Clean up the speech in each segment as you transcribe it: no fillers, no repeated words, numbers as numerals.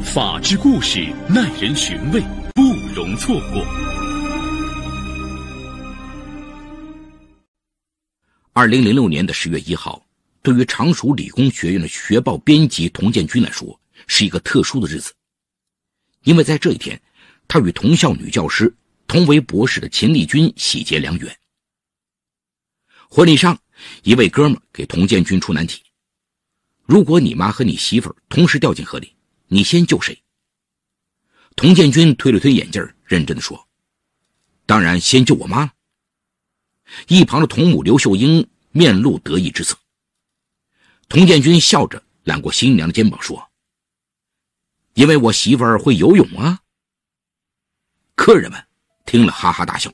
法治故事耐人寻味，不容错过。2006年的10月1号，对于常熟理工学院的学报编辑童建军来说，是一个特殊的日子。因为在这一天，他与同校女教师、同为博士的秦丽君喜结良缘。婚礼上，一位哥们给童建军出难题：如果你妈和你媳妇儿同时掉进河里，你先救谁？童建军推了推眼镜，认真地说：当然先救我妈了。一旁的童母刘秀英面露得意之色。童建军笑着揽过新娘的肩膀说：因为我媳妇儿会游泳啊。客人们听了哈哈大笑。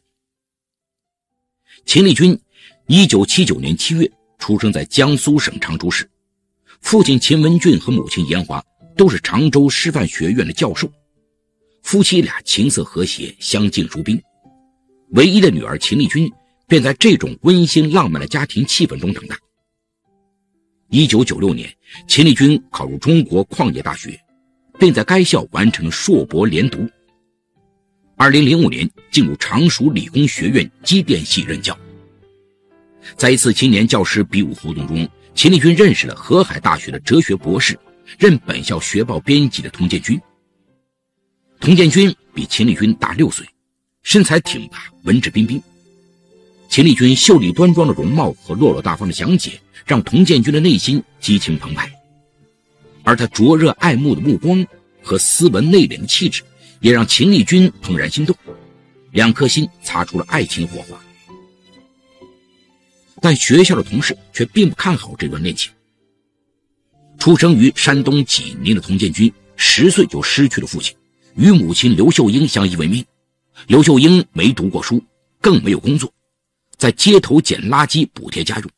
秦丽君1979年7月出生在江苏省常州市，父亲秦文俊和母亲严华都是常州师范学院的教授，夫妻俩琴瑟和谐，相敬如宾。唯一的女儿秦丽君便在这种温馨浪漫的家庭气氛中长大。1996年，秦丽君考入中国矿业大学，并在该校完成了硕博连读。2005年进入常熟理工学院机电系任教。在一次青年教师比武活动中，秦丽君认识了河海大学的哲学博士，任本校学报编辑的童建军。童建军比秦丽君大6岁，身材挺拔，文质彬彬。秦丽君秀丽端庄的容貌和落落大方的详解，让童建军的内心激情澎湃。而他灼热爱慕的目光和斯文内敛的气质，也让秦丽君怦然心动，两颗心擦出了爱情火花。但学校的同事却并不看好这段恋情。出生于山东济宁的童建军10岁就失去了父亲，与母亲刘秀英相依为命。刘秀英没读过书，更没有工作，在街头捡垃圾补贴家用。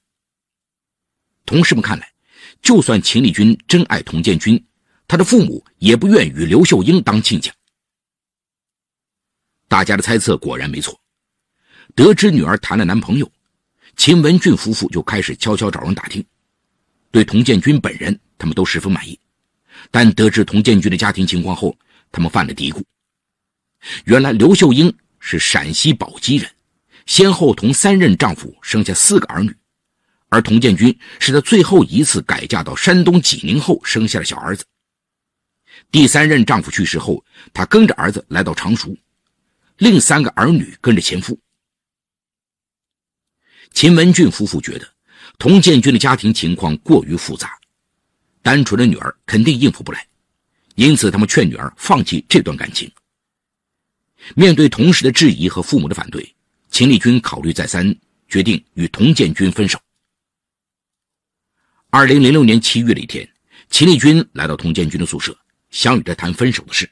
同事们看来，就算秦丽君真爱童建军，他的父母也不愿与刘秀英当亲家。大家的猜测果然没错。得知女儿谈了男朋友，秦文俊夫妇就开始悄悄找人打听。对童建军本人，他们都十分满意，但得知童建军的家庭情况后，他们犯了嘀咕。原来刘秀英是陕西宝鸡人，先后同3任丈夫生下4个儿女，而童建军是她最后一次改嫁到山东济宁后生下的小儿子。第3任丈夫去世后，她跟着儿子来到常熟，另3个儿女跟着前夫。秦文俊夫妇觉得童建军的家庭情况过于复杂，单纯的女儿肯定应付不来，因此他们劝女儿放弃这段感情。面对同事的质疑和父母的反对，秦丽君考虑再三，决定与童建军分手。2006年7月的一天，秦丽君来到童建军的宿舍，想与他谈分手的事。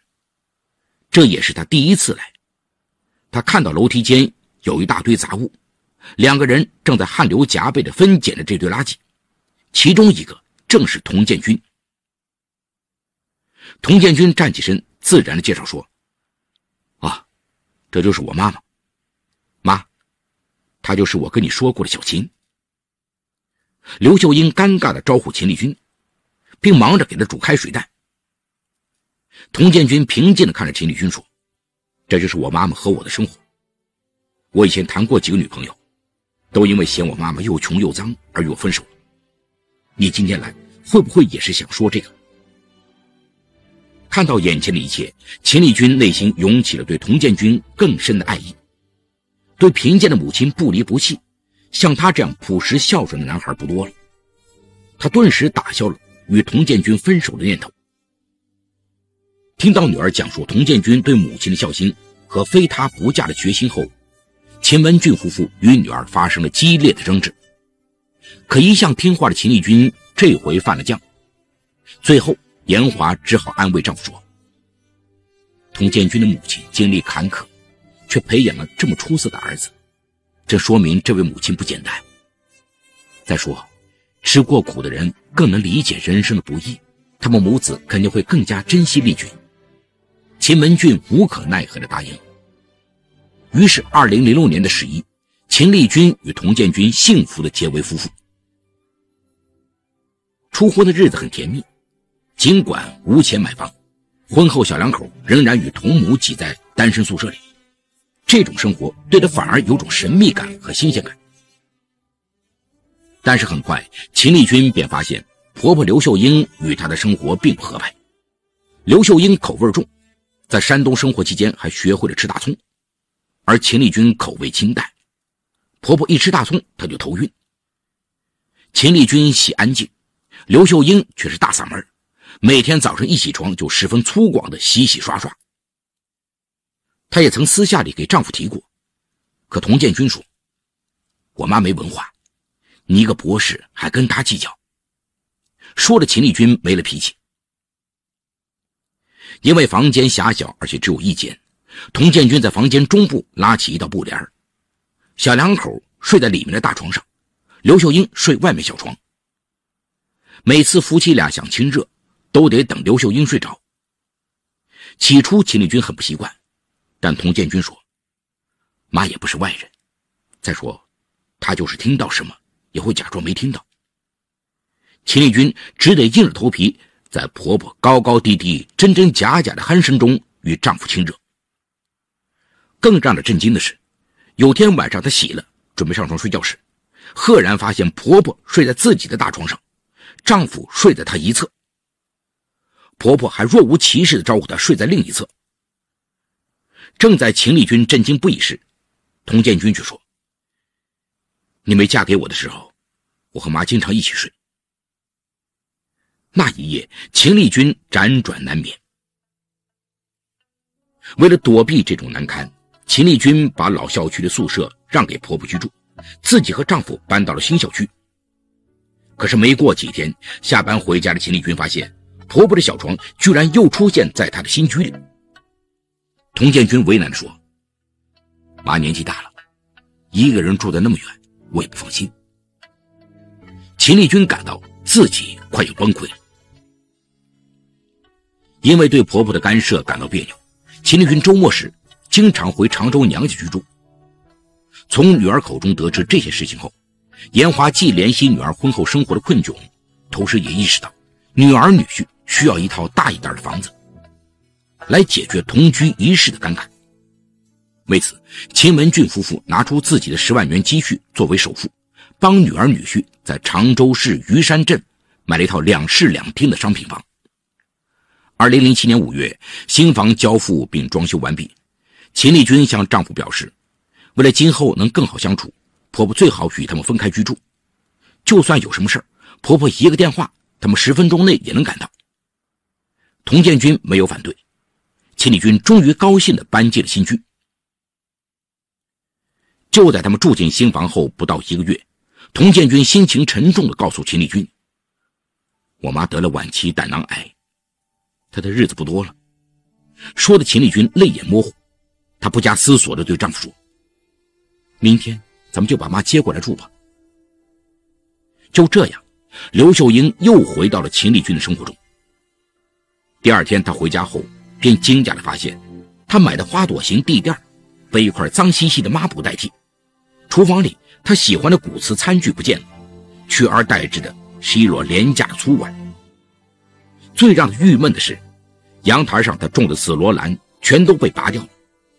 这也是他第一次来。他看到楼梯间有一大堆杂物，2个人正在汗流浃背地分拣着这堆垃圾，其中一个正是童建军。童建军站起身，自然地介绍说：这就是我妈妈。妈，她就是我跟你说过的小秦。刘秀英尴尬地招呼秦丽君，并忙着给她煮开水蛋。童建军平静地看着秦丽君说：这就是我妈妈和我的生活。我以前谈过几个女朋友，都因为嫌我妈妈又穷又脏而与我分手了。你今天来，会不会也是想说这个？看到眼前的一切，秦丽君内心涌起了对童建军更深的爱意。对贫贱的母亲不离不弃，像他这样朴实孝顺的男孩不多了。他顿时打消了与童建军分手的念头。听到女儿讲述童建军对母亲的孝心和非他不嫁的决心后，秦文俊夫妇与女儿发生了激烈的争执。可一向听话的秦丽君这回犯了犟，最后严华只好安慰丈夫说：童建军的母亲经历坎坷，却培养了这么出色的儿子，这说明这位母亲不简单。再说，吃过苦的人更能理解人生的不易，他们母子肯定会更加珍惜丽君。秦文俊无可奈何地答应。于是2006年的11，秦丽君与童建军幸福地结为夫妇。初婚的日子很甜蜜，尽管无钱买房，婚后小两口仍然与同母挤在单身宿舍里，这种生活对她反而有种神秘感和新鲜感。但是很快秦丽君便发现婆婆刘秀英与她的生活并不合拍。刘秀英口味重，在山东生活期间还学会了吃大葱，而秦丽君口味清淡，婆婆一吃大葱她就头晕。秦丽君喜安静，刘秀英却是大嗓门，每天早上一起床就十分粗犷的洗洗刷刷。她也曾私下里给丈夫提过，可童建军说，我妈没文化，你一个博士还跟她计较，说的秦丽君没了脾气。因为房间狭小而且只有一间，童建军在房间中部拉起一道布帘，小两口睡在里面的大床上，刘秀英睡外面小床。每次夫妻俩想亲热都得等刘秀英睡着。起初秦丽君很不习惯，但童建军说，妈也不是外人，再说她就是听到什么也会假装没听到。秦丽君只得硬着头皮在婆婆高高低低真真假假的鼾声中与丈夫亲热。更让她震惊的是，有天晚上她洗了准备上床睡觉时，赫然发现婆婆睡在自己的大床上，丈夫睡在她一侧，婆婆还若无其事地招呼她睡在另一侧。正在秦丽君震惊不已时，童建军却说，你没嫁给我的时候，我和妈经常一起睡。那一夜秦丽君辗转难眠。为了躲避这种难堪，秦丽君把老校区的宿舍让给婆婆居住，自己和丈夫搬到了新校区。可是没过几天，下班回家的秦丽君发现婆婆的小床居然又出现在她的新居里。童建军为难地说，妈年纪大了，一个人住得那么远，我也不放心。秦丽君感到自己快要崩溃了。因为对婆婆的干涉感到别扭，秦丽君周末时经常回常州娘家居住。从女儿口中得知这些事情后，严华既怜惜女儿婚后生活的困窘，同时也意识到女儿女婿需要一套大一点的房子，来解决同居一室的尴尬。为此，秦文俊夫妇拿出自己的10万元积蓄作为首付，帮女儿女婿在常州市余山镇买了一套2室2厅的商品房。2007年5月，新房交付并装修完毕，秦丽君向丈夫表示，为了今后能更好相处，婆婆最好与他们分开居住，就算有什么事儿，婆婆一个电话，他们10分钟内也能赶到。童建军没有反对，秦丽君终于高兴地搬进了新居。就在他们住进新房后不到1个月，童建军心情沉重地告诉秦丽君，我妈得了晚期胆囊癌，她的日子不多了。说的秦丽君泪眼模糊，她不加思索地对丈夫说，明天咱们就把妈接过来住吧。就这样，刘秀英又回到了秦丽君的生活中。第二天她回家后便惊讶地发现，她买的花朵型地垫被一块脏兮兮的抹布代替，厨房里她喜欢的古瓷餐具不见了，取而代之的是一摞廉价的粗碗。最让她郁闷的是，阳台上她种的紫罗兰全都被拔掉了，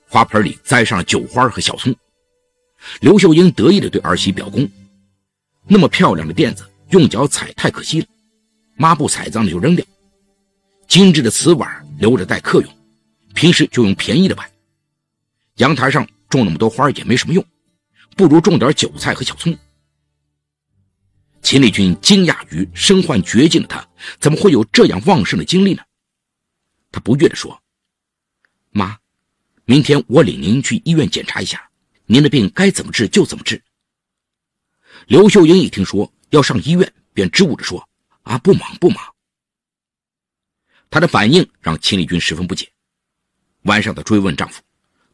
花盆里栽上了酒花和小葱。刘秀英得意地对儿媳表功，那么漂亮的垫子用脚踩太可惜了，抹布踩脏了就扔掉，精致的瓷碗留着待客用，平时就用便宜的碗。阳台上种那么多花也没什么用，不如种点韭菜和小葱。秦丽君惊讶于身患绝境的她怎么会有这样旺盛的精力呢？她不悦地说，妈，明天我领您去医院检查一下，您的病该怎么治就怎么治。刘秀英一听说要上医院，便支吾着说，啊，不忙不忙。她的反应让秦丽君十分不解。晚上她追问丈夫，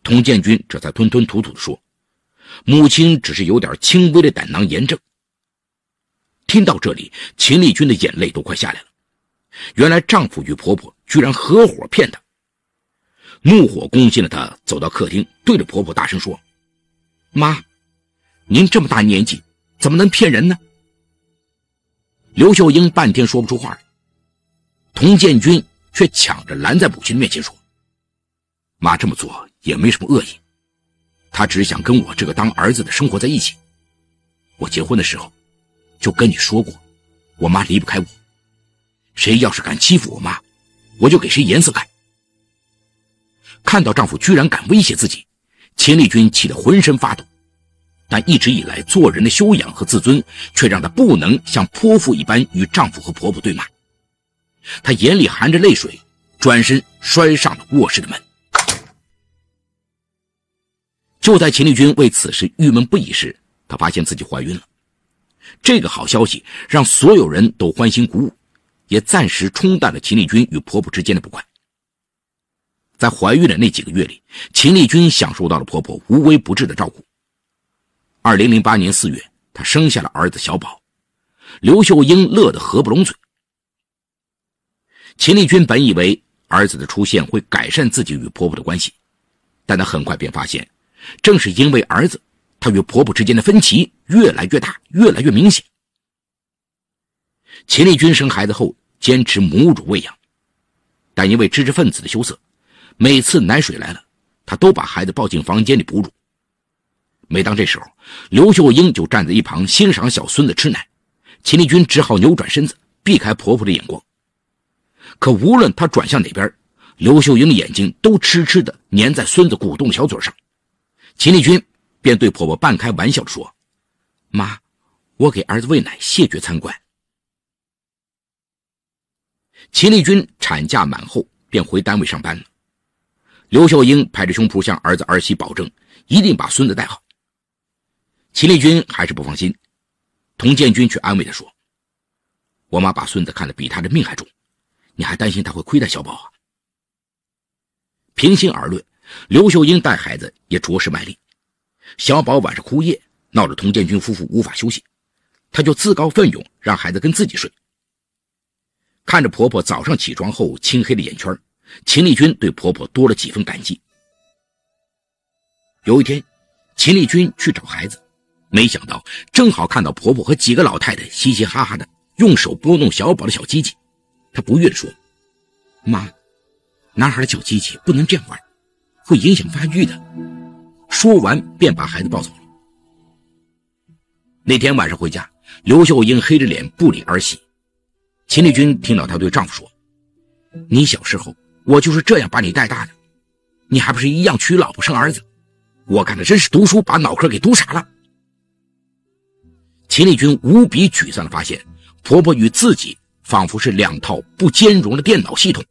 童建军这才吞吞吐吐地说，母亲只是有点轻微的胆囊炎症。听到这里，秦丽君的眼泪都快下来了。原来丈夫与婆婆居然合伙骗她。怒火攻心的她走到客厅，对着婆婆大声说，妈，您这么大年纪怎么能骗人呢？刘秀英半天说不出话来，童建军却抢着拦在母亲的面前说：“妈这么做也没什么恶意，她只想跟我这个当儿子的生活在一起。我结婚的时候就跟你说过，我妈离不开我，谁要是敢欺负我妈，我就给谁颜色看。”看到丈夫居然敢威胁自己，秦丽君气得浑身发抖，但一直以来做人的修养和自尊却让她不能像泼妇一般与丈夫和婆婆对骂。她眼里含着泪水，转身摔上了卧室的门。就在秦丽君为此事郁闷不已时，她发现自己怀孕了。这个好消息让所有人都欢欣鼓舞，也暂时冲淡了秦丽君与婆婆之间的不快。在怀孕的那几个月里，秦丽君享受到了婆婆无微不至的照顾。2008年4月，她生下了儿子小宝，刘秀英乐得合不拢嘴。秦丽君本以为儿子的出现会改善自己与婆婆的关系，但她很快便发现，正是因为儿子，她与婆婆之间的分歧越来越大，越来越明显。秦丽君生孩子后坚持母乳喂养，但因为知识分子的羞涩，每次奶水来了，她都把孩子抱进房间里哺乳。每当这时候，刘秀英就站在一旁欣赏小孙子吃奶，秦丽君只好扭转身子避开婆婆的眼光。可无论她转向哪边，刘秀英的眼睛都痴痴地粘在孙子鼓动的小嘴上。秦丽君便对婆婆半开玩笑地说：“妈，我给儿子喂奶，谢绝参观。”秦丽君产假满后便回单位上班了。刘秀英拍着胸脯向儿子儿媳保证，一定把孙子带好。秦丽君还是不放心，童建军却安慰她说：“我妈把孙子看得比她的命还重，你还担心他会亏待小宝啊？”平心而论，刘秀英带孩子也着实卖力。小宝晚上哭夜，闹得童建军夫妇无法休息，她就自告奋勇让孩子跟自己睡。看着婆婆早上起床后青黑的眼圈，秦丽君对婆婆多了几分感激。有一天，秦丽君去找孩子，没想到正好看到婆婆和几个老太太嘻嘻哈哈的用手拨弄小宝的小鸡鸡。她不悦地说：“妈，男孩的小鸡鸡不能这样玩，会影响发育的。”说完便把孩子抱走了。那天晚上回家，刘秀英黑着脸不理儿媳。秦丽君听到她对丈夫说：“你小时候我就是这样把你带大的，你还不是一样娶老婆生儿子？我看他真是读书把脑壳给读傻了。”秦丽君无比沮丧地发现，婆婆与自己仿佛是两套不兼容的电脑系统，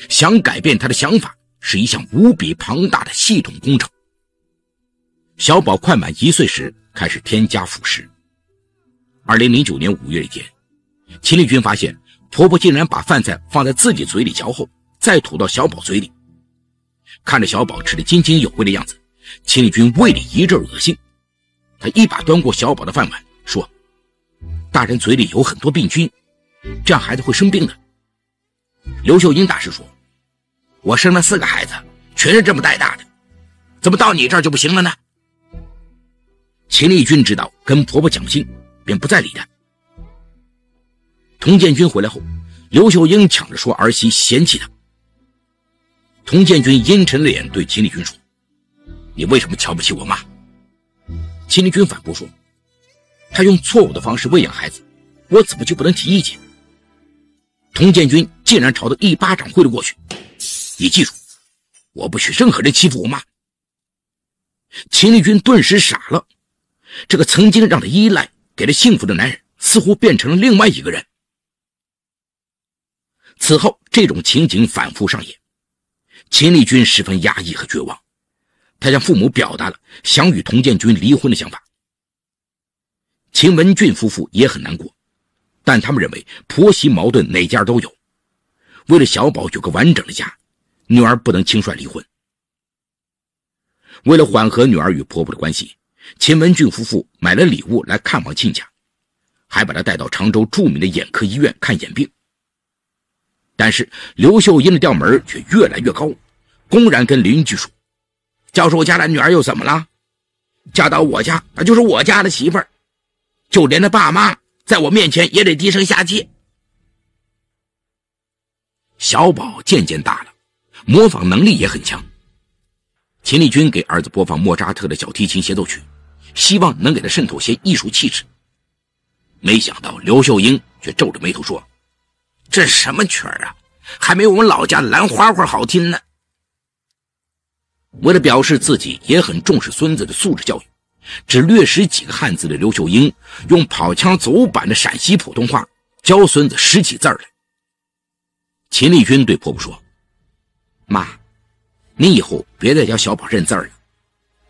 想改变她的想法是一项无比庞大的系统工程。小宝快满1岁时开始添加辅食。2009年5月一天，秦丽君发现婆婆竟然把饭菜放在自己嘴里嚼后，再吐到小宝嘴里。看着小宝吃得津津有味的样子，秦丽君胃里一阵恶心。她一把端过小宝的饭碗，说：“大人嘴里有很多病菌，这样孩子会生病的。”刘秀英大师说：“我生了4个孩子，全是这么带大的，怎么到你这儿就不行了呢？”秦丽君知道跟婆婆讲不清，便不再理她。童建军回来后，刘秀英抢着说儿媳嫌弃他。童建军阴沉的脸对秦丽君说：“你为什么瞧不起我妈？”秦丽君反驳说：“她用错误的方式喂养孩子，我怎么就不能提意见？”童建军竟然朝他一巴掌挥了过去：“你记住，我不许任何人欺负我妈！”秦丽君顿时傻了，这个曾经让她依赖给她幸福的男人似乎变成了另外一个人。此后这种情景反复上演，秦丽君十分压抑和绝望，她向父母表达了想与童建军离婚的想法。秦文俊夫妇也很难过，但他们认为婆媳矛盾哪家都有，为了小宝有个完整的家，女儿不能轻率离婚。为了缓和女儿与婆婆的关系，秦文俊夫妇买了礼物来看望亲家，还把她带到常州著名的眼科医院看眼病。但是刘秀英的调门却越来越高，公然跟邻居说：“教授家的女儿又怎么了？嫁到我家，那就是我家的媳妇儿，就连他爸妈在我面前也得低声下气。”小宝渐渐大了，模仿能力也很强。秦丽君给儿子播放莫扎特的小提琴协奏曲，希望能给他渗透些艺术气质。没想到刘秀英却皱着眉头说：“这什么曲儿啊，还没我们老家的兰花花好听呢。”为了表示自己也很重视孙子的素质教育，只略识几个汉字的刘秀英用跑腔走板的陕西普通话教孙子识起字来。秦丽君对婆婆说：“妈，你以后别再教小宝认字了，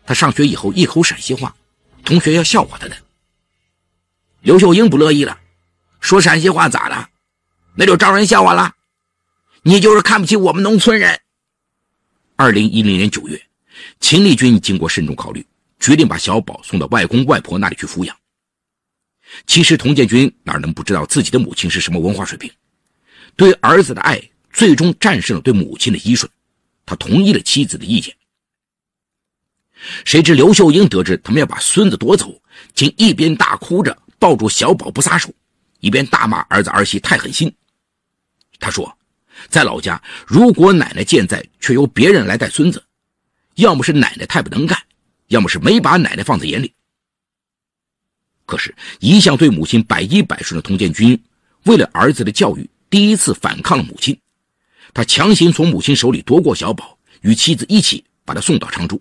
他上学以后一口陕西话，同学要笑话他的。”刘秀英不乐意了，说：“陕西话咋了？那就招人笑话了？你就是看不起我们农村人。”2010年9月，秦丽君经过慎重考虑，决定把小宝送到外公外婆那里去抚养。其实童建军哪能不知道自己的母亲是什么文化水平，对儿子的爱最终战胜了对母亲的依顺，他同意了妻子的意见。谁知刘秀英得知他们要把孙子夺走，竟一边大哭着抱住小宝不撒手，一边大骂儿子儿媳太狠心。他说，在老家，如果奶奶健在却由别人来带孙子，要么是奶奶太不能干，要么是没把奶奶放在眼里。可是一向对母亲百依百顺的童建军，为了儿子的教育，第一次反抗了母亲。他强行从母亲手里夺过小宝，与妻子一起把他送到常州。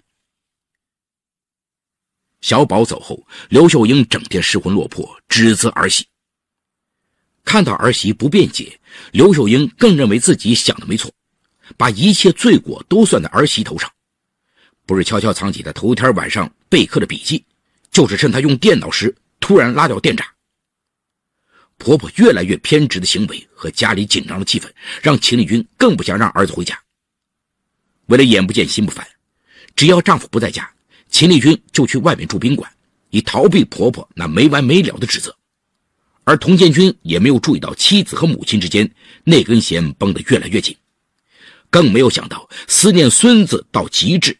小宝走后，刘秀英整天失魂落魄，指责儿媳。看到儿媳不辩解，刘秀英更认为自己想的没错，把一切罪过都算在儿媳头上。不是悄悄藏起他头一天晚上备课的笔记，就是趁他用电脑时突然拉掉电闸。婆婆越来越偏执的行为和家里紧张的气氛，让秦丽君更不想让儿子回家。为了眼不见心不烦，只要丈夫不在家，秦丽君就去外面住宾馆，以逃避婆婆那没完没了的指责。而童建军也没有注意到妻子和母亲之间那根弦绷得越来越紧，更没有想到思念孙子到极致，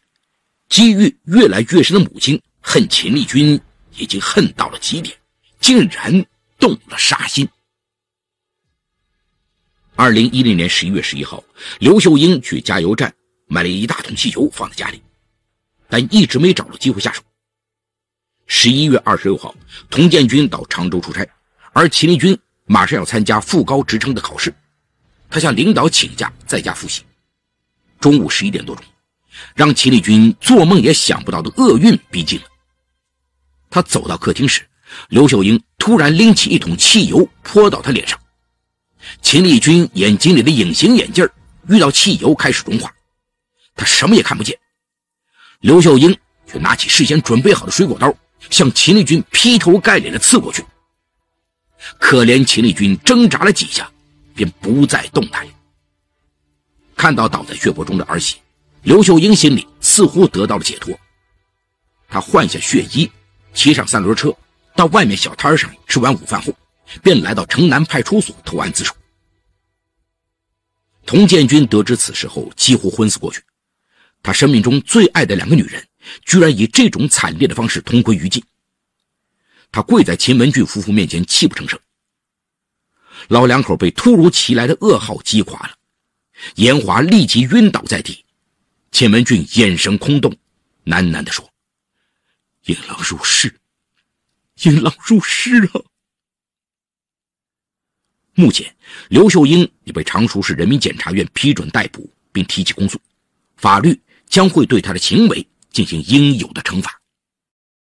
机遇越来越深的母亲恨秦丽君已经恨到了极点，竟然动了杀心。2010年11月11号，刘秀英去加油站买了一大桶汽油放在家里，但一直没找到机会下手。11月26号，童建军到常州出差，而秦丽君马上要参加副高职称的考试，他向领导请假在家复习。中午11点多钟，让秦丽君做梦也想不到的厄运逼近了。他走到客厅时，刘秀英突然拎起一桶汽油泼到他脸上。秦丽君眼睛里的隐形眼镜遇到汽油开始融化，他什么也看不见。刘秀英却拿起事先准备好的水果刀，向秦丽君劈头盖脸的刺过去。可怜秦丽君挣扎了几下，便不再动弹。看到倒在血泊中的儿媳，刘秀英心里似乎得到了解脱。她换下血衣，骑上三轮车，到外面小摊上吃完午饭后，便来到城南派出所投案自首。童建军得知此事后几乎昏死过去，他生命中最爱的两个女人居然以这种惨烈的方式同归于尽。他跪在秦文俊夫妇面前泣不成声。老两口被突如其来的噩耗击垮了，严华立即晕倒在地。秦文俊眼神空洞，喃喃地说：“引狼入室，引狼入室啊！”目前，刘秀英已被常熟市人民检察院批准逮捕并提起公诉，法律将会对他的行为进行应有的惩罚。